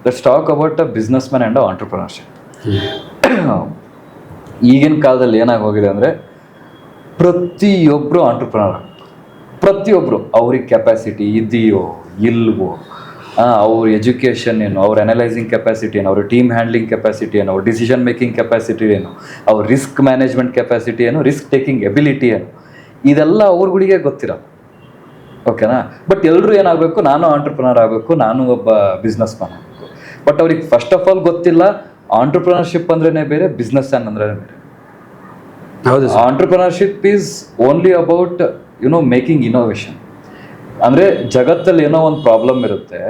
Let's talk about a business man and entrepreneurship. ಈಗಿನ ಕಾಲದಲ್ಲಿ ಏನಾಗಿ ಹೋಗಿದೆ ಅಂದರೆ ಪ್ರತಿಯೊಬ್ಬರು ಆಂಟ್ರಪ್ರನರ್, ಪ್ರತಿಯೊಬ್ಬರು ಅವ್ರಿಗೆ ಕೆಪಾಸಿಟಿ ಇದೆಯೋ ಇಲ್ವೋ, ಅವ್ರ ಎಜುಕೇಷನ್ ಏನು, ಅವ್ರ ಅನಲೈಸಿಂಗ್ ಕೆಪಾಸಿಟಿ ಏನು, ಅವ್ರ ಟೀಮ್ ಹ್ಯಾಂಡ್ಲಿಂಗ್ ಕೆಪಾಸಿಟಿ ಏನು, ಅವ್ರ ಡಿಸಿಷನ್ ಮೇಕಿಂಗ್ ಕೆಪಾಸಿಟಿ ಏನು, ಅವ್ರ ರಿಸ್ಕ್ ಮ್ಯಾನೇಜ್ಮೆಂಟ್ ಕೆಪಾಸಿಟಿ ಏನು, ರಿಸ್ಕ್ ಟೇಕಿಂಗ್ ಎಬಿಲಿಟಿ ಏನು, ಇದೆಲ್ಲ ಅವ್ರಗಳಿಗೆ ಗೊತ್ತಿರಲ್ಲ. ಓಕೆನಾ? ಬಟ್ ಎಲ್ಲರೂ ಏನಾಗಬೇಕು, ನಾನು ಆಂಟ್ರಪ್ರನರ್ ಆಗಬೇಕು, ನಾನು ಒಬ್ಬ ಬಿಸ್ನೆಸ್ ಮ್ಯಾನ್ ಆಗಬೇಕು. ಬಟ್ ಅವ್ರಿಗೆ ಫಸ್ಟ್ ಆಫ್ ಆಲ್ ಗೊತ್ತಿಲ್ಲ ಆಂಟ್ರಪ್ರನರ್ಶಿಪ್ ಅಂದ್ರೇ ಬೇರೆ, ಬಿಸ್ನೆಸ್ ಮ್ಯಾನ್ ಅಂದ್ರೆ ಬೇರೆ. ಹೌದು. Entrepreneurship is only about making innovation. ಅಂದರೆ ಜಗತ್ತಲ್ಲಿ ಏನೋ ಒಂದು ಪ್ರಾಬ್ಲಮ್ ಇರುತ್ತೆ,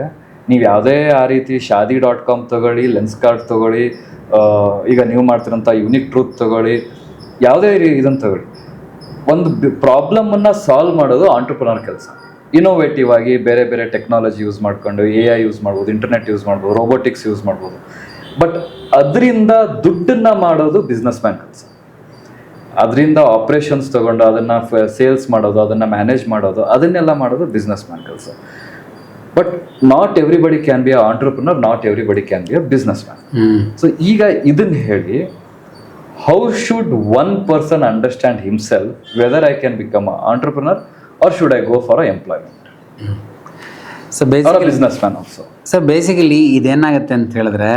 ನೀವು ಯಾವುದೇ ಆ ರೀತಿ shaadi.com ತಗೊಳ್ಳಿ, ಲೆನ್ಸ್ ಕಾರ್ಡ್ ತಗೊಳ್ಳಿ, ಈಗ ನೀವು ಮಾಡ್ತಿರೋಂಥ ಯುನಿಕ್ ಟ್ರೂತ್ ತಗೊಳ್ಳಿ, ಯಾವುದೇ ಇದನ್ನು ತಗೊಳ್ಳಿ, ಒಂದು ಪ್ರಾಬ್ಲಮನ್ನು ಸಾಲ್ವ್ ಮಾಡೋದು ಆಂಟ್ರಪ್ರನರ್ ಕೆಲಸ. ಇನೋವೇಟಿವ್ ಆಗಿ ಬೇರೆ ಬೇರೆ ಟೆಕ್ನಾಲಜಿ ಯೂಸ್ ಮಾಡ್ಕೊಂಡು, AI ಯೂಸ್ ಮಾಡ್ಬೋದು, ಇಂಟರ್ನೆಟ್ ಯೂಸ್ ಮಾಡ್ಬೋದು, ರೋಬೋಟಿಕ್ಸ್ ಯೂಸ್ ಮಾಡ್ಬೋದು. ಬಟ್ ಅದರಿಂದ ದುಡ್ಡನ್ನು ಮಾಡೋದು ಬಿಸ್ನೆಸ್ ಮ್ಯಾನ್ ಕೆಲಸ. ಅದರಿಂದ ಆಪ್ರೇಷನ್ಸ್ ತೊಗೊಂಡು ಅದನ್ನು ಸೇಲ್ಸ್ ಮಾಡೋದು, ಅದನ್ನು ಮ್ಯಾನೇಜ್ ಮಾಡೋದು, ಅದನ್ನೆಲ್ಲ ಮಾಡೋದು ಬಿಸ್ನೆಸ್ ಮ್ಯಾನ್ ಕೆಲಸ. But not everybody can be a entrepreneur, not everybody can be a businessman. So ಈಗ ಇದನ್ನು ಹೇಳಿ, how should one person understand himself whether I can become a entrepreneur or should I go for a employment? So basically businessman also. So basically ಇದೇನಾಗುತ್ತೆ ಅಂತ ಹೇಳಿದ್ರೆ,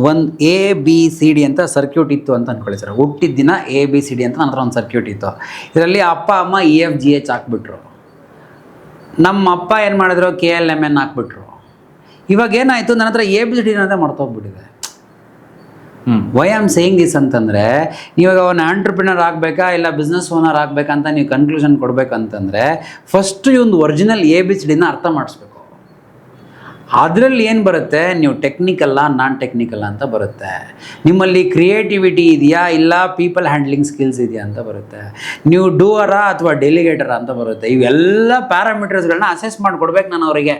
ಒಂದು ABCD ಅಂತ circuit ಇತ್ತು ಅಂತ ಅಂದ್ಕೊಳ್ಳಿ ಸರ್. ಹುಟ್ಟಿದ ದಿನ ABCD ಅಂತ ನನ್ನ ಹತ್ರ ಒಂದು ಸರ್ಕ್ಯೂಟ್ ಇತ್ತು. ಇದರಲ್ಲಿ ಅಪ್ಪ ಅಮ್ಮ EFGH ಹಾಕ್ಬಿಟ್ರು. ನಮ್ಮ ಅಪ್ಪ ಏನು ಮಾಡಿದ್ರು, KLMN ಹಾಕ್ಬಿಟ್ರು. ಇವಾಗ ಏನಾಯಿತು, ನನ್ನ ಹತ್ರ ABCD ಅನ್ನೋದೇ ಮರ್ತೋಗ್ಬಿಟ್ಟಿದೆ. ವೈ ಆಮ್ ಸೇಯಿಂಗ್ ದಿಸ್ ಅಂತಂದರೆ, ನೀವಾಗ ಅವನು ಆಂಟ್ರಪ್ರಿನರ್ ಆಗಬೇಕಾ ಇಲ್ಲ ಬಿಸ್ನೆಸ್ ಓನರ್ ಆಗಬೇಕಂತ ನೀವು ಕನ್ಕ್ಲೂಷನ್ ಕೊಡಬೇಕಂತಂದರೆ, ಫಸ್ಟು ಈ ಒಂದು ಒರಿಜಿನಲ್ ABCDನ ಅರ್ಥ ಮಾಡಿಸ್ಬೇಕು. ಅದರಲ್ಲಿ ಏನು ಬರುತ್ತೆ, ನೀವು ಟೆಕ್ನಿಕಲ್ಲ ನಾನ್ ಟೆಕ್ನಿಕಲ್ಲ ಅಂತ ಬರುತ್ತೆ. ನಿಮ್ಮಲ್ಲಿ ಕ್ರಿಯೇಟಿವಿಟಿ ಇದೆಯಾ ಇಲ್ಲ ಪೀಪಲ್ ಹ್ಯಾಂಡ್ಲಿಂಗ್ ಸ್ಕಿಲ್ಸ್ ಇದೆಯಾ ಅಂತ ಬರುತ್ತೆ. ನೀವು ಡೂವರಾ ಅಥವಾ ಡೆಲಿಗೇಟರಾ ಅಂತ ಬರುತ್ತೆ. ಇವೆಲ್ಲ ಪ್ಯಾರಾಮೀಟರ್ಸ್ಗಳನ್ನ ಅಸೆಸ್ ಮಾಡಿಕೊಡ್ಬೇಕು ನಾನು ಅವರಿಗೆ.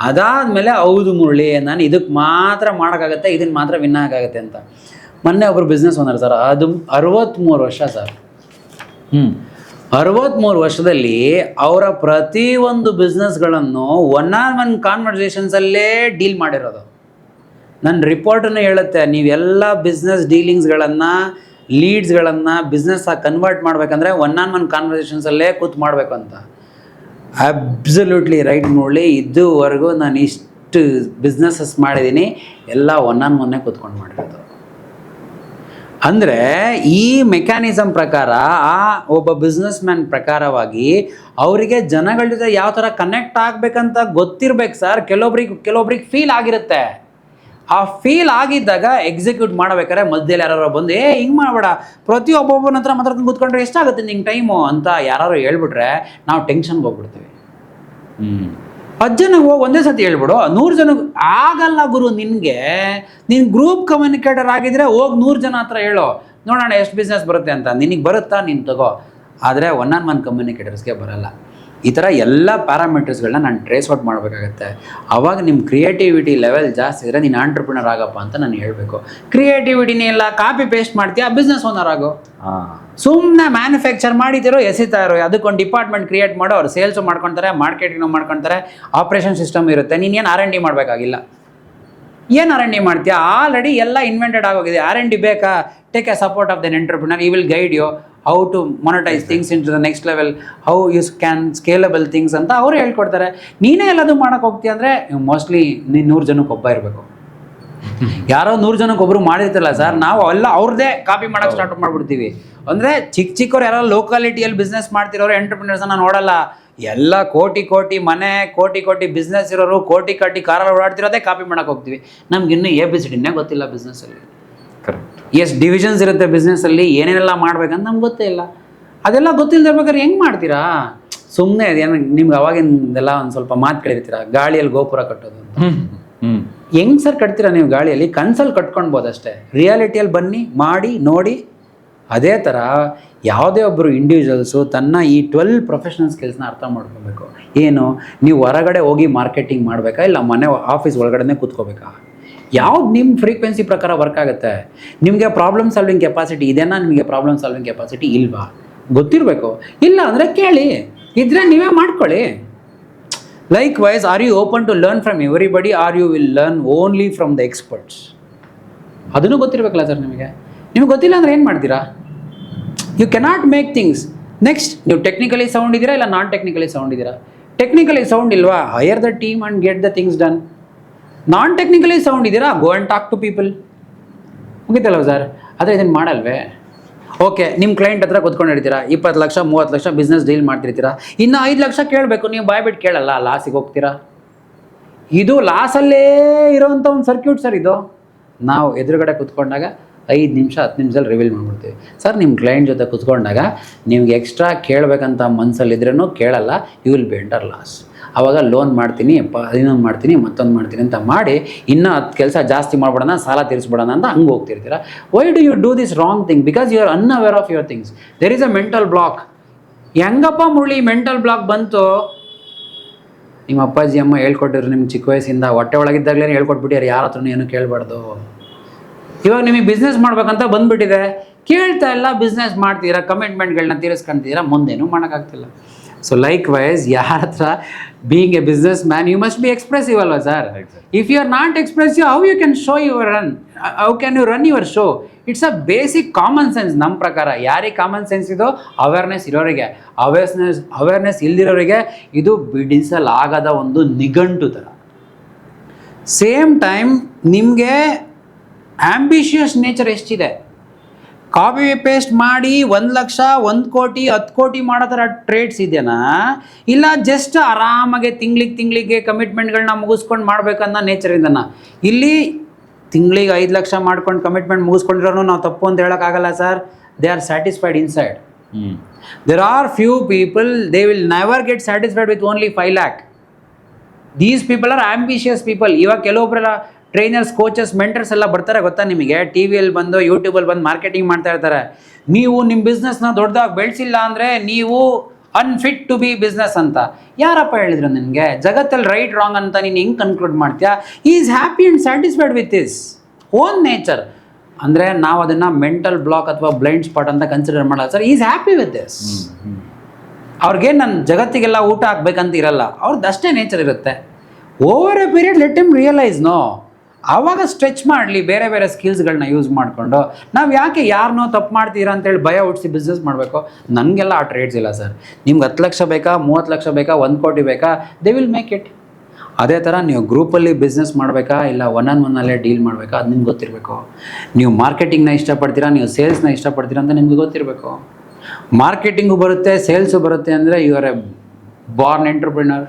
ಅದಾದಮೇಲೆ ಹೌದು ಮುರಳಿ, ನಾನು ಇದಕ್ಕೆ ಮಾತ್ರ ಮಾಡೋಕ್ಕಾಗತ್ತೆ, ಇದನ್ನು ಮಾತ್ರ ವಿನ್ ಆಗೋಕ್ಕಾಗತ್ತೆ ಅಂತ. ಮೊನ್ನೆ ಒಬ್ಬರು ಬಿಸ್ನೆಸ್ ಓನರ್ ಸರ್, ಅದು 63 ವರ್ಷ ಸರ್. 63 ವರ್ಷದಲ್ಲಿ ಅವರ ಪ್ರತಿಯೊಂದು ಬಿಸ್ನೆಸ್ಗಳನ್ನು ಒನ್ ಕಾನ್ವರ್ಸೇಷನ್ಸಲ್ಲೇ ಡೀಲ್ ಮಾಡಿರೋದು. ನನ್ನ ರಿಪೋರ್ಟನ್ನು ಹೇಳುತ್ತೆ, ನೀವೆಲ್ಲ ಬಿಸ್ನೆಸ್ ಡೀಲಿಂಗ್ಸ್ಗಳನ್ನು, ಲೀಡ್ಸ್ಗಳನ್ನು ಬಿಸ್ನೆಸ್ಸಾಗಿ ಕನ್ವರ್ಟ್ ಮಾಡಬೇಕಂದ್ರೆ ಒನ್ ಕಾನ್ವರ್ಸೇಷನ್ಸಲ್ಲೇ ಕೂತು ಮಾಡಬೇಕು ಅಂತ. Absolutely right Murali. ಇದುವರೆಗೂ ನಾನು ಇಷ್ಟು ಬಿಸ್ನೆಸಸ್ ಮಾಡಿದ್ದೀನಿ, ಎಲ್ಲ ಒನ್ನೇ ಕೂತ್ಕೊಂಡು ಮಾಡಿರೋದು. ಅಂದರೆ ಈ ಮೆಕ್ಯಾನಿಸಮ್ ಪ್ರಕಾರ ಆ ಒಬ್ಬ ಬಿಸ್ನೆಸ್ ಮ್ಯಾನ್ ಪ್ರಕಾರವಾಗಿ ಅವರಿಗೆ ಜನಗಳ ಜೊತೆ ಯಾವ ಥರ ಕನೆಕ್ಟ್ ಆಗಬೇಕಂತ ಗೊತ್ತಿರ್ಬೇಕು ಸರ್. ಕೆಲವೊಬ್ರಿಗೆ ಫೀಲ್ ಆಗಿರುತ್ತೆ. ಆ ಫೀಲ್ ಆಗಿದ್ದಾಗ ಎಕ್ಸಿಕ್ಯೂಟ್ ಮಾಡಬೇಕಾದ್ರೆ ಮಧ್ಯದಲ್ಲಿ ಯಾರು ಬಂದು ಹಿಂಗೆ ಮಾಡಬೇಡ, ಪ್ರತಿಯೊಬ್ಬೊಬ್ಬನ ಹತ್ರ ಮಾತಾಡ್ಕೊಂಡು ಕೂತ್ಕೊಂಡ್ರೆ ಎಷ್ಟಾಗುತ್ತೆ ನಿಂಗೆ ಟೈಮು ಅಂತ ಯಾರು ಹೇಳ್ಬಿಟ್ರೆ ನಾವು ಟೆನ್ಷನ್ಗೆ ಹೋಗ್ಬಿಡ್ತೀವಿ. 10 ಜನಕ್ಕೆ ಹೋಗಿ ಒಂದೇ ಸತಿ ಹೇಳ್ಬಿಡು, 100 ಜನಕ್ಕೆ ಆಗಲ್ಲ ಗುರು. ನೀನು ಗ್ರೂಪ್ ಕಮ್ಯುನಿಕೇಟರ್ ಆಗಿದ್ರೆ ಹೋಗಿ 100 ಜನ ಹತ್ರ ಹೇಳೋ, ನೋಡೋಣ ಎಷ್ಟು ಬಿಸ್ನೆಸ್ ಬರುತ್ತೆ ಅಂತ. ನಿನಗೆ ಬರುತ್ತಾ, ನೀನು ತಗೋ. ಆದರೆ ಒನ್ ಕಮ್ಯುನಿಕೇಟರ್ಸ್ಗೆ ಬರಲ್ಲ. ಈ ಥರ ಎಲ್ಲ ಪ್ಯಾರಾಮೀಟರ್ಸ್ಗಳನ್ನ ನಾನು ಟ್ರೇಸ್ ಔಟ್ ಮಾಡಬೇಕಾಗತ್ತೆ. ಆವಾಗ ನಿಮ್ಮ ಕ್ರಿಯೇಟಿವಿಟಿ ಲೆವೆಲ್ ಜಾಸ್ತಿ ಇದ್ದರೆ ನೀನು ಆಂಟ್ರಪ್ರಿನರ್ ಆಗಪ್ಪ ಅಂತ ನಾನು ಹೇಳಬೇಕು. ಕ್ರಿಯೇಟಿವಿಟಿನೇ ಇಲ್ಲ, ಕಾಪಿ ಪೇಸ್ಟ್ ಮಾಡ್ತೀಯಾ, ಬಿಸ್ನೆಸ್ ಓನರ್ ಆಗೋ. ಸುಮ್ಮನೆ ಮ್ಯಾನುಫ್ಯಾಕ್ಚರ್ ಮಾಡಿದಿರೋ ಎಸಿತಾ ಇರೋ, ಅದಕ್ಕೊಂದು ಡಿಪಾರ್ಟ್ಮೆಂಟ್ ಕ್ರಿಯೇಟ್ ಮಾಡೋ, ಅವ್ರು ಸೇಲ್ಸು ಮಾಡ್ಕೊತಾರೆ, ಮಾರ್ಕೆಟಿಂಗ್ ಮಾಡ್ಕೊತಾರೆ, ಆಪ್ರೇಷನ್ ಸಿಸ್ಟಮ್ ಇರುತ್ತೆ. ನೀನೇನು R&D ಮಾಡಬೇಕಾಗಿಲ್ಲ. ಏನು R&D ಮಾಡ್ತೀಯಾ? ಆಲ್ರೆಡಿ ಎಲ್ಲ ಇನ್ವೆಂಟೆಡ್ ಆಗೋಗಿದೆ. R&D ಬೇಕಾ? Take a support of then entrepreneur. He will guide you how to monetize things into the next level, how you can scalable things ಅಂತ ಅವರು ಹೇಳ್ಕೊಡ್ತಾರೆ. ನೀನೇ ಎಲ್ಲದು ಮಾಡೋಕೆ ಹೋಗ್ತೀಯ ಅಂದರೆ ಮೋಸ್ಟ್ಲಿ ನೀನು 100 ಜನಕ್ಕೆ ಒಬ್ಬ ಇರಬೇಕು. ಯಾರೋ 100 ಜನಕ್ಕೆ ಒಬ್ಬರು ಮಾಡಿರ್ತಿಲ್ಲ ಸರ್. ನಾವು ಎಲ್ಲ ಅವ್ರದ್ದೇ ಕಾಪಿ ಮಾಡೋಕ್ಕೆ ಸ್ಟಾರ್ಟ್ ಮಾಡಿಬಿಡ್ತೀವಿ. ಅಂದರೆ ಚಿಕ್ಕವ್ರು ಯಾರೋ ಲೋಕಾಲಿಟಿಯಲ್ಲಿ ಬಿಸ್ನೆಸ್ ಮಾಡ್ತಿರೋರು ಎಂಟರ್ಪ್ರಿನರ್ಸನ್ನ ನೋಡಲ್ಲ. ಎಲ್ಲ ಕೋಟಿ ಮನೆ, ಕೋಟಿ ಬಿಸ್ನೆಸ್ ಇರೋರು, ಕೋಟಿ ಕಾರಲ್ಲಿ ಓಡಾಡ್ತಿರೋದೇ ಕಾಪಿ ಮಾಡೋಕೆ ಹೋಗ್ತೀವಿ. ನಮ್ಗಿನ್ನೂ ABCDನೇ ಗೊತ್ತಿಲ್ಲ ಬಿಸ್ನೆಸ್ಸಲ್ಲಿ. ಕರೆಕ್ಟ್. ಎಷ್ಟು ಡಿವಿಷನ್ಸ್ ಇರುತ್ತೆ ಬಿಸ್ನೆಸ್ಸಲ್ಲಿ, ಏನೇನೆಲ್ಲ ಮಾಡ್ಬೇಕಂತ ನಮ್ಗೆ ಗೊತ್ತೇ ಇಲ್ಲ. ಅದೆಲ್ಲ ಗೊತ್ತಿಲ್ಲದಿರ್ಬೇಕಾದ್ರೆ ಹೆಂಗೆ ಮಾಡ್ತೀರಾ? ಸುಮ್ಮನೆ ಅದೇನು ನಿಮ್ಗೆ ಅವಾಗಿಂದೆಲ್ಲ ಒಂದು ಸ್ವಲ್ಪ ಮಾತು ಕೇಳಿರ್ತೀರ, ಗಾಳಿಯಲ್ಲಿ ಗೋಪುರ ಕಟ್ಟೋದು ಅಂತ. ಹೆಂಗೆ ಸರ್ ಕಟ್ತೀರಾ ನೀವು ಗಾಳಿಯಲ್ಲಿ? ಕನ್ಸಲ್ಲಿ ಕಟ್ಕೊಳ್ಬೋದು ಅಷ್ಟೇ. ರಿಯಾಲಿಟಿಯಲ್ಲಿ ಬನ್ನಿ, ಮಾಡಿ ನೋಡಿ. ಅದೇ ಥರ ಯಾವುದೇ ಒಬ್ಬರು ಇಂಡಿವಿಜುವಲ್ಸು ತನ್ನ ಈ 12 ಪ್ರೊಫೆಷನಲ್ ಸ್ಕಿಲ್ಸ್ನ ಅರ್ಥ ಮಾಡ್ಕೋಬೇಕು. ಏನು, ನೀವು ಹೊರಗಡೆ ಹೋಗಿ ಮಾರ್ಕೆಟಿಂಗ್ ಮಾಡಬೇಕಾ ಇಲ್ಲ ಮನೆ ಆಫೀಸ್ ಒಳಗಡೆ ಕೂತ್ಕೋಬೇಕಾ? ಯಾವ್ದು ನಿಮ್ಮ ಫ್ರೀಕ್ವೆನ್ಸಿ ಪ್ರಕಾರ ವರ್ಕ್ ಆಗುತ್ತೆ? ನಿಮಗೆ ಪ್ರಾಬ್ಲಮ್ ಸಾಲ್ವಿಂಗ್ ಕೆಪಾಸಿಟಿ ಇದೆನಾ? ನಿಮಗೆ ಪ್ರಾಬ್ಲಮ್ ಸಾಲ್ವಿಂಗ್ ಕೆಪಾಸಿಟಿ ಇಲ್ವಾ? ಗೊತ್ತಿರಬೇಕು. ಇಲ್ಲ ಅಂದರೆ ಕೇಳಿ, ಇದ್ದರೆ ನೀವೇ ಮಾಡ್ಕೊಳ್ಳಿ. Likewise, are you open to learn from everybody or you will learn only from the experts? ಅದನ್ನು ಗೊತ್ತಿರಬೇಕಲ್ಲ ಸರ್ ನಿಮಗೆ ಗೊತ್ತಿಲ್ಲ ಅಂದರೆ ಏನು ಮಾಡ್ತೀರಾ? You cannot make things. Next, ನೀವು ಟೆಕ್ನಿಕಲಿ ಸೌಂಡ್ ಇದ್ದೀರಾ ಇಲ್ಲ ನಾನ್ ಟೆಕ್ನಿಕಲಿ ಸೌಂಡ್ ಇದ್ದೀರಾ? ಟೆಕ್ನಿಕಲಿ ಸೌಂಡ್ ಇಲ್ವಾ? Hire the team and get the things done. Non technically sound ಇದ್ದೀರಾ? Go and talk to people. ಮುಗಿತಲ್ವ ಸರ್? ಆದರೆ ಇದನ್ನು ಮಾಡಲ್ವೇ? ಓಕೆ, ನಿಮ್ಮ ಕ್ಲೈಂಟ್ ಹತ್ರ ಕೂತ್ಕೊಂಡು ಹೇಳ್ತೀರಾ 20 ಲಕ್ಷ 30 ಲಕ್ಷ ಬಿಸ್ನೆಸ್ ಡೀಲ್ ಮಾಡ್ತಿರ್ತೀರಾ, ಇನ್ನು 5 ಲಕ್ಷ ಕೇಳಬೇಕು, ನೀವು ಬಾಯ್ಬಿಟ್ಟು ಕೇಳಲ್ಲ, ಲಾಸಿಗೆ ಹೋಗ್ತೀರಾ. ಇದು ಲಾಸಲ್ಲೇ ಇರೋವಂಥ ಒಂದು ಸರ್ಕ್ಯೂಟ್ ಸರ್ ಇದು. ನಾವು ಎದುರುಗಡೆ ಕೂತ್ಕೊಂಡಾಗ 5 ನಿಮಿಷ 10 ನಿಮಿಷದಲ್ಲಿ ರಿವೀಲ್ ಮಾಡ್ಬಿಡ್ತೀವಿ. ಸರ್ ನಿಮ್ಮ ಕ್ಲೈಂಟ್ ಜೊತೆ ಕೂತ್ಕೊಂಡಾಗ ನಿಮ್ಗೆ ಎಕ್ಸ್ಟ್ರಾ ಕೇಳಬೇಕಂತ ಮನಸ್ಸಲ್ಲಿದ್ರೂ ಕೇಳಲ್ಲ, you will be under loss. ಆವಾಗ ಲೋನ್ ಮಾಡ್ತೀನಿ, ಇನ್ನೊಂದು ಮಾಡ್ತೀನಿ, ಮತ್ತೊಂದು ಮಾಡ್ತೀನಿ ಅಂತ ಮಾಡಿ ಇನ್ನೂ 10 ಕೆಲಸ ಜಾಸ್ತಿ ಮಾಡ್ಬಿಡೋಣ, ಸಾಲ ತೀರಿಸ್ಬಿಡೋಣ ಅಂತ ಹಂಗೆ ಹೋಗ್ತಿರ್ತೀರ. Why do you do this wrong thing? Because you are unaware of your things. There is a mental block. ಹೆಂಗಪ್ಪ ಮುರಳಿ ಮೆಂಟಲ್ ಬ್ಲಾಕ್ ಬಂತು? ನಿಮ್ಮ ಅಪ್ಪಾಜಿ ಅಮ್ಮ ಹೇಳ್ಕೊಟ್ಟಿದ್ರು ನಿಮ್ಗೆ ಚಿಕ್ಕ ವಯಸ್ಸಿಂದ, ಹೊಟ್ಟೆ ಒಳಗಿದ್ದಾಗಲೇ ಹೇಳ್ಕೊಟ್ಬಿಟ್ಟಿದ್ದಾರೆ, ಯಾರ ಹತ್ರನೂ ಏನು ಕೇಳಬಾರ್ದು. ಇವಾಗ ನಿಮಗೆ ಬಿಸ್ನೆಸ್ ಮಾಡ್ಬೇಕಂತ ಬಂದುಬಿಟ್ಟಿದೆ, ಕೇಳ್ತಾ ಇಲ್ಲ, ಬಿಸ್ನೆಸ್ ಮಾಡ್ತೀರಾ, ಕಮಿಟ್ಮೆಂಟ್ಗಳನ್ನ ತೀರಿಸ್ಕೊಂತೀರಾ, ಮುಂದೇನು ಮಾಡೋಕ್ಕಾಗ್ತಿಲ್ಲ. ಸೊ ಲೈಕ್ ವೈಸ್, ಯಾರ ಹತ್ರ being a businessman you must be expressive ಅಲ್ವಾ sir? If you are not expressive, how you can show your run, how can you run your show? It's a basic common sense ನಮ್ಮ ಪ್ರಕಾರ. ಯಾರಿಗೆ common sense ಇದೋ awareness ಇರೋರಿಗೆ, awareness ಇಲ್ದಿರೋರಿಗೆ ಇದು ಬಿಡಿಸಲಾಗದ ಒಂದು ನಿಘಂಟು ಥರ. ಸೇಮ್ ಟೈಮ್ ನಿಮಗೆ ಆಂಬಿಷಿಯಸ್ ನೇಚರ್ ಎಷ್ಟಿದೆ. ಕಾಪಿ ಪೇಸ್ಟ್ ಮಾಡಿ 1 ಲಕ್ಷ 1 ಕೋಟಿ 10 ಕೋಟಿ ಮಾಡೋ ಥರ ಟ್ರೇಡ್ಸ್ ಇದೆಯಾ? ಇಲ್ಲ ಜಸ್ಟ್ ಆರಾಮಾಗೆ ತಿಂಗಳಿಗೆ ಕಮಿಟ್ಮೆಂಟ್ಗಳನ್ನ ಮುಗಿಸ್ಕೊಂಡು ಮಾಡ್ಬೇಕನ್ನೋ ನೇಚರಿಂದನಾ? ಇಲ್ಲಿ ತಿಂಗಳಿಗೆ 5 ಲಕ್ಷ ಮಾಡ್ಕೊಂಡು ಕಮಿಟ್ಮೆಂಟ್ ಮುಗಿಸ್ಕೊಂಡಿರೋನು ನಾವು ತಪ್ಪು ಅಂತ ಹೇಳೋಕ್ಕಾಗಲ್ಲ sir. They are satisfied inside. There are few people, they will never get satisfied with only 5 lakh. These people are ambitious people. ಇವಾಗ ಕೆಲವೊಬ್ಬರೆಲ್ಲ ಟ್ರೈನರ್ಸ್, ಕೋಚಸ್, ಮೆಂಟರ್ಸ್ ಎಲ್ಲ ಬರ್ತಾರೆ ಗೊತ್ತಾ ನಿಮಗೆ? ಟಿ ವಿಯಲ್ಲಿ ಬಂದು, ಯೂಟ್ಯೂಬಲ್ಲಿ ಬಂದು ಮಾರ್ಕೆಟಿಂಗ್ ಮಾಡ್ತಾ ಇರ್ತಾರೆ. ನೀವು ನಿಮ್ಮ ಬಿಸ್ನೆಸ್ನ ದೊಡ್ಡದಾಗಿ ಬೆಳೆಸಿಲ್ಲ ಅಂದರೆ ನೀವು ಅನ್ಫಿಟ್ ಟು ಬಿ ಬಿಸ್ನೆಸ್ ಅಂತ. ಯಾರಪ್ಪ ಹೇಳಿದ್ರು ನಿನಗೆ? ಜಗತ್ತಲ್ಲಿ ರೈಟ್ ರಾಂಗ್ ಅಂತ ನೀನು ಹೆಂಗೆ ಕನ್ಕ್ಲೂಡ್ ಮಾಡ್ತೀಯಾ? Is happy and satisfied with this own nature. ಅಂದರೆ ನಾವು ಅದನ್ನು ಮೆಂಟಲ್ ಬ್ಲಾಕ್ ಅಥವಾ ಬ್ಲೈಂಡ್ ಸ್ಪಾಟ್ ಅಂತ ಕನ್ಸಿಡರ್ ಮಾಡಲ್ಲ sir. Is happy with this. ಅವ್ರಿಗೆ ನನ್ನ ಜಗತ್ತಿಗೆಲ್ಲ ಊಟ ಹಾಕ್ಬೇಕಂತ ಇರಲ್ಲ, ಅವ್ರದ್ದು ಅಷ್ಟೇ ನೇಚರ್ ಇರುತ್ತೆ. Over a period let him realise. No, ಆವಾಗ ಸ್ಟ್ರೆಚ್ ಮಾಡಲಿ ಬೇರೆ ಬೇರೆ ಸ್ಕಿಲ್ಸ್ಗಳನ್ನ ಯೂಸ್ ಮಾಡಿಕೊಂಡು. ನಾವು ಯಾಕೆ ಯಾರನ್ನೋ ತಪ್ಪು ಮಾಡ್ತೀರಾ ಅಂತೇಳಿ ಭಯ ಹುಟ್ಟಿಸಿ ಬಿಸ್ನೆಸ್ ಮಾಡಬೇಕು? ನನಗೆಲ್ಲ ಆ ಟ್ರೇಡ್ಸ್ ಇಲ್ಲ ಸರ್. ನಿಮ್ಗೆ 10 ಲಕ್ಷ ಬೇಕಾ, 30 ಲಕ್ಷ ಬೇಕಾ, 1 ಕೋಟಿ ಬೇಕಾ, ದೇ ವಿಲ್ ಮೇಕ್ ಇಟ್. ಅದೇ ಥರ ನೀವು ಗ್ರೂಪಲ್ಲಿ ಬಿಸ್ನೆಸ್ ಮಾಡಬೇಕಾ ಇಲ್ಲ ಒನ್ ಡೀಲ್ ಮಾಡಬೇಕಾ, ಅದು ನಿಮ್ಗೆ ಗೊತ್ತಿರಬೇಕು. ನೀವು ಮಾರ್ಕೆಟಿಂಗ್ನ ಇಷ್ಟಪಡ್ತೀರಾ, ನೀವು ಸೇಲ್ಸ್ನ ಇಷ್ಟಪಡ್ತೀರಾ ಅಂತ ನಿಮ್ಗೆ ಗೊತ್ತಿರಬೇಕು. ಮಾರ್ಕೆಟಿಂಗು ಬರುತ್ತೆ, ಸೇಲ್ಸು ಬರುತ್ತೆ ಅಂದರೆ you are a born entrepreneur.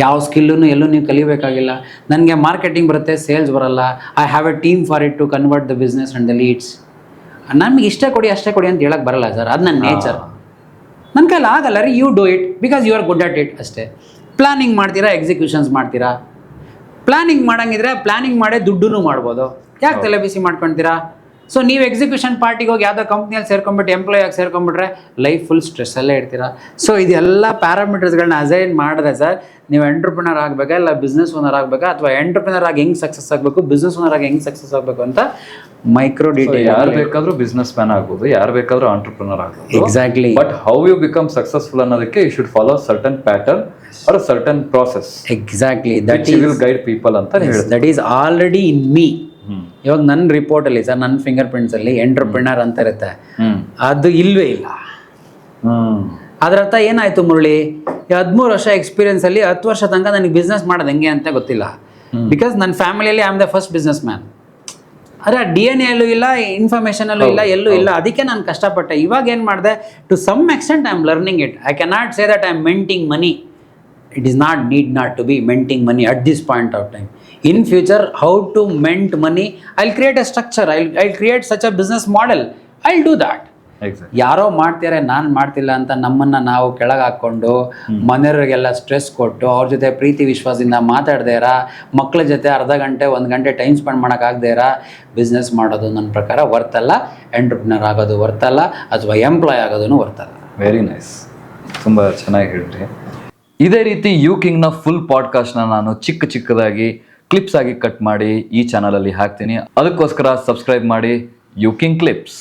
ಯಾವ ಸ್ಕಿಲ್ಲೂ ಎಲ್ಲೂ ನೀವು ಕಲಿಬೇಕಾಗಿಲ್ಲ. ನನಗೆ ಮಾರ್ಕೆಟಿಂಗ್ ಬರುತ್ತೆ, ಸೇಲ್ಸ್ ಬರಲ್ಲ, I have a team for it to convert the business and the leads. ನಮಗೆ ಇಷ್ಟೇ ಕೊಡಿ ಅಷ್ಟೇ ಕೊಡಿ ಅಂತ ಹೇಳಕ್ಕೆ ಬರಲ್ಲ ಸರ್. ಅದು ನನ್ನ ನೇಚರ್. ನನ್ನ ಕೈಲಿ ಆಗಲ್ಲ ರೀ. You do it because you are good at it ಅಷ್ಟೇ. ಪ್ಲಾನಿಂಗ್ ಮಾಡ್ತೀರಾ, ಎಕ್ಸಿಕ್ಯೂಷನ್ಸ್ ಮಾಡ್ತೀರಾ. ಪ್ಲಾನಿಂಗ್ ಮಾಡೋಂಗಿದ್ರೆ ಪ್ಲಾನಿಂಗ್ ಮಾಡೇ ದುಡ್ಡು ಮಾಡ್ಬೋದು. ಯಾಕೆ ತಲೆ ಬಿಸಿ ಮಾಡ್ಕೊಳ್ತೀರಾ? ಸೊ ನೀವು ಎಕ್ಸಿಕ್ಯೂಷನ್ ಪಾರ್ಟಿಗೆ ಹೋಗಿ ಯಾವುದೋ ಕಂಪ್ನಿಯಲ್ಲಿ ಸೇರ್ಕೊಂಡ್ಬಿಟ್ಟು ಎಂಪ್ಲಾಯ್ ಆಗಿ ಸೇರ್ಕೊಂಡ್ಬಿಟ್ರೆ ಲೈಫ್ ಫುಲ್ ಸ್ಟ್ರೆಸ್ಸಲ್ಲೇ ಇರ್ತೀರಾ. ಸೊ ಇದೆಲ್ಲ ಪ್ಯಾರಾಮೀಟರ್ಸ್ಗಳನ್ನ ಅಸೈನ್ ಮಾಡಿದ್ರೆ ಸರ್ ನೀವು ಎಂಟ್ರಪ್ರಿನರ್ ಆಗಬೇಕಾ ಇಲ್ಲ ಬಿಸ್ನೆಸ್ ಓನರ್ ಆಗಬೇಕಾ, ಅಥವಾ ಎಂಟ್ರಪ್ರಿನರ್ ಆಗಿ ಹೆಂಗೆ ಸಕ್ಸಸ್ ಆಗಬೇಕು, ಬಿಸ್ನೆಸ್ ಓನರ್ ಆಗಿ ಹೆಂಗೆ ಸಕ್ಸಸ್ ಆಗಬೇಕು ಅಂತ ಮೈಕ್ರೋ ಡೀಟೇಲ್. ಯಾರು ಬೇಕಾದ್ರೂ ಬಿಸ್ನೆಸ್ ಮ್ಯಾನ್ ಆಗ್ಬೋದು, ಯಾರು ಬೇಕಾದ್ರೂ ಆಂಟರ್ಪ್ರಿನರ್ ಆಗ್ಬೋದು. Exactly. But how you become successful ಅನ್ನೋದಕ್ಕೆ you should follow certain pattern or certain process. Exactly, that will guide people ಅಂತ ಹೇಳ್ತಾರೆ. That is already in me. ಇವಾಗ ನನ್ನ ರಿಪೋರ್ಟಲ್ಲಿ ಸರ್, ನನ್ನ ಫಿಂಗರ್ ಪ್ರಿಂಟ್ಸಲ್ಲಿ ಎಂಟ್ರಪ್ರಿನರ್ ಅಂತ ಇರುತ್ತೆ, ಅದು ಇಲ್ವೇ ಇಲ್ಲ. ಅದರ ಅರ್ಥ ಏನಾಯ್ತು ಮುರಳಿ? 13 ವರ್ಷ ಎಕ್ಸ್ಪೀರಿಯನ್ಸಲ್ಲಿ 10 ವರ್ಷ ತನಕ ನನಗೆ ಬಿಸ್ನೆಸ್ ಮಾಡೋದು ಹೆಂಗೆ ಅಂತ ಗೊತ್ತಿಲ್ಲ. ಬಿಕಾಸ್ ನನ್ನ ಫ್ಯಾಮಿಲಿಯಲ್ಲಿ I am the first business man. ಆದರೆ DNA ಅಲ್ಲೂ ಇಲ್ಲ, ಇನ್ಫಾರ್ಮೇಷನಲ್ಲೂ ಇಲ್ಲ, ಎಲ್ಲೂ ಇಲ್ಲ. ಅದಕ್ಕೆ ನಾನು ಕಷ್ಟಪಟ್ಟೆ. ಇವಾಗ ಏನು ಮಾಡಿದೆ, to some extent I am learning it. I can not say that I am minting money. It is need not to be minting money at this point of time. In future, how to mint money, I'll create a structure, I'll create such a business model, I'll do that. Exactly. ಯಾರೋ ಮಾಡ್ತಾರೆ, ನಾನು ಮಾಡ್ತಿಲ್ಲ ಅಂತ ನಮ್ಮನ್ನು ನಾವು ಕೆಳಗೆ ಹಾಕ್ಕೊಂಡು ಮನೆಯವರಿಗೆಲ್ಲ stress ಕೊಟ್ಟು ಅವ್ರ ಜೊತೆ ಪ್ರೀತಿ ವಿಶ್ವಾಸದಿಂದ ಮಾತಾಡದೇ ಇರ, ಮಕ್ಕಳ ಜೊತೆ ಅರ್ಧ ಗಂಟೆ 1 ಗಂಟೆ ಟೈಮ್ ಸ್ಪೆಂಡ್ ಮಾಡೋಕ್ಕಾಗದೇ ಇರ ಬಿಸ್ನೆಸ್ ಮಾಡೋದು ನನ್ನ ಪ್ರಕಾರ ವರ್ತಲ್ಲ. ಎಂಟ್ರಪ್ರಿನರ್ ಆಗೋದು ವರ್ತಲ್ಲ, ಅಥವಾ ಎಂಪ್ಲಾಯ್ ಆಗೋದೂ ವರ್ತಲ್ಲ. ವೆರಿ ನೈಸ್, ತುಂಬ ಚೆನ್ನಾಗಿ ಹೇಳಿದ್ರಿ. ಇದೇ ರೀತಿ ಯು ಕಿಂಗ್ನ ಫುಲ್ ಪಾಡ್ಕಾಸ್ಟ್ನ ನಾನು ಚಿಕ್ಕದಾಗಿ ಕ್ಲಿಪ್ಸ್ ಆಗಿ ಕಟ್ ಮಾಡಿ ಈ ಚಾನಲಲ್ಲಿ ಹಾಕ್ತೀನಿ. ಅದಕ್ಕೋಸ್ಕರ ಸಬ್ಸ್ಕ್ರೈಬ್ ಮಾಡಿ ಯು ಕಿಂಗ್ ಕ್ಲಿಪ್ಸ್.